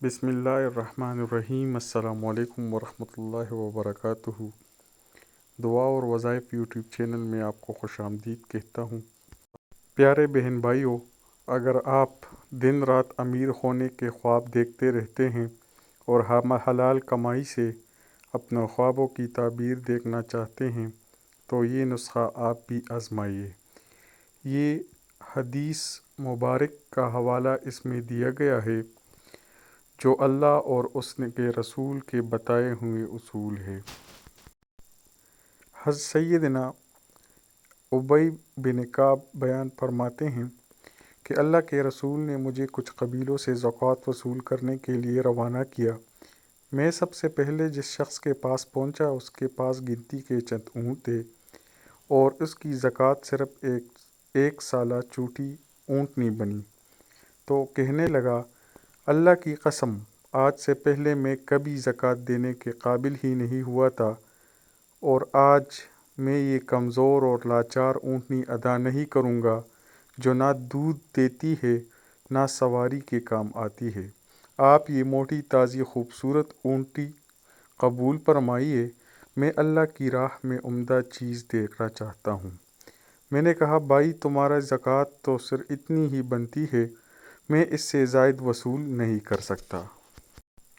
بسم اللہ الرحمن الرحیم۔ السلام علیکم ورحمۃ اللہ وبرکاتہ۔ دعا اور وظائف یوٹیوب چینل میں آپ کو خوش آمدید کہتا ہوں۔ پیارے بہن بھائیوں، اگر آپ دن رات امیر ہونے کے خواب دیکھتے رہتے ہیں اور ہم حلال کمائی سے اپنے خوابوں کی تعبیر دیکھنا چاہتے ہیں تو یہ نسخہ آپ بھی آزمائیے۔ یہ حدیث مبارک کا حوالہ اس میں دیا گیا ہے جو اللہ اور اس کے رسول کے بتائے ہوئے اصول ہے۔ حضرت سیدنا ابی بن کعب بیان فرماتے ہیں کہ اللہ کے رسول نے مجھے کچھ قبیلوں سے زکوٰۃ وصول کرنے کے لیے روانہ کیا۔ میں سب سے پہلے جس شخص کے پاس پہنچا اس کے پاس گنتی کے چند اونٹ تھے اور اس کی زکوٰۃ صرف ایک سالہ چوٹی اونٹنی بنی، تو کہنے لگا، اللہ کی قسم، آج سے پہلے میں کبھی زکوٰۃ دینے کے قابل ہی نہیں ہوا تھا، اور آج میں یہ کمزور اور لاچار اونٹنی ادا نہیں کروں گا جو نہ دودھ دیتی ہے نہ سواری کے کام آتی ہے۔ آپ یہ موٹی تازی خوبصورت اونٹنی قبول فرمائیے، میں اللہ کی راہ میں عمدہ چیز دیکھنا چاہتا ہوں۔ میں نے کہا، بھائی تمہارا زکوٰۃ تو صرف اتنی ہی بنتی ہے، میں اس سے زائد وصول نہیں کر سکتا۔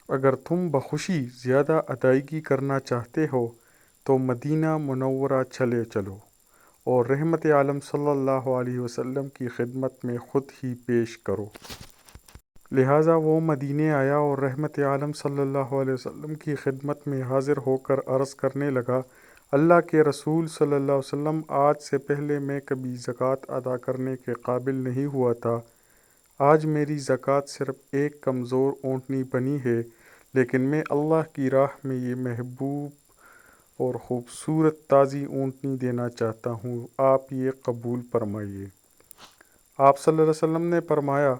اگر تم بخوشی زیادہ ادائیگی کرنا چاہتے ہو تو مدینہ منورہ چلو اور رحمت عالم صلی اللہ علیہ وسلم کی خدمت میں خود ہی پیش کرو۔ لہٰذا وہ مدینے آیا اور رحمت عالم صلی اللہ علیہ وسلم کی خدمت میں حاضر ہو کر عرض کرنے لگا، اللہ کے رسول صلی اللہ علیہ وسلم، آج سے پہلے میں کبھی زکوٰۃ ادا کرنے کے قابل نہیں ہوا تھا۔ آج میری زکوٰۃ صرف ایک کمزور اونٹنی بنی ہے، لیکن میں اللہ کی راہ میں یہ محبوب اور خوبصورت تازی اونٹنی دینا چاہتا ہوں، آپ یہ قبول فرمائیے۔ آپ صلی اللہ علیہ وسلم نے فرمایا،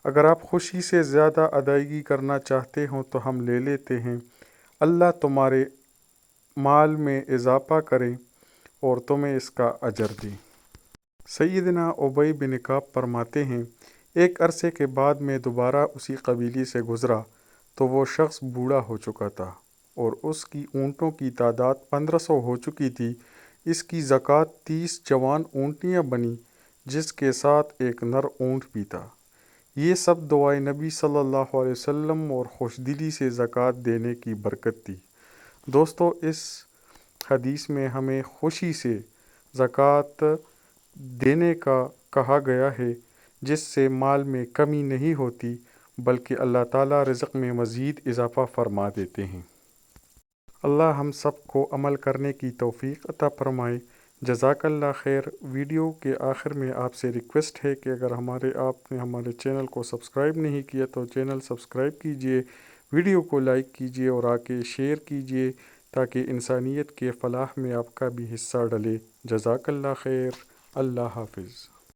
اگر آپ خوشی سے زیادہ ادائیگی کرنا چاہتے ہوں تو ہم لے لیتے ہیں، اللہ تمہارے مال میں اضافہ کرے اور تمہیں اس کا اجر دے۔ سیدنا ابی بن کعب فرماتے ہیں، ایک عرصے کے بعد میں دوبارہ اسی قبیلے سے گزرا تو وہ شخص بوڑھا ہو چکا تھا اور اس کی اونٹوں کی تعداد 1500 ہو چکی تھی۔ اس کی زکوٰۃ 30 جوان اونٹنیاں بنی، جس کے ساتھ ایک نر اونٹ بھی تھا۔ یہ سب دعائے نبی صلی اللہ علیہ وسلم اور خوش دلی سے زکوٰۃ دینے کی برکت تھی۔ دوستو، اس حدیث میں ہمیں خوشی سے زکوٰۃ دینے کا کہا گیا ہے، جس سے مال میں کمی نہیں ہوتی بلکہ اللہ تعالیٰ رزق میں مزید اضافہ فرما دیتے ہیں۔ اللہ ہم سب کو عمل کرنے کی توفیق عطا فرمائے۔ جزاک اللہ خیر۔ ویڈیو کے آخر میں آپ سے ریکویسٹ ہے کہ اگر آپ نے ہمارے چینل کو سبسکرائب نہیں کیا تو چینل سبسکرائب کیجئے، ویڈیو کو لائک کیجئے اور آگے شیئر کیجئے تاکہ انسانیت کے فلاح میں آپ کا بھی حصہ ڈلے۔ جزاک اللہ خیر۔ اللہ حافظ۔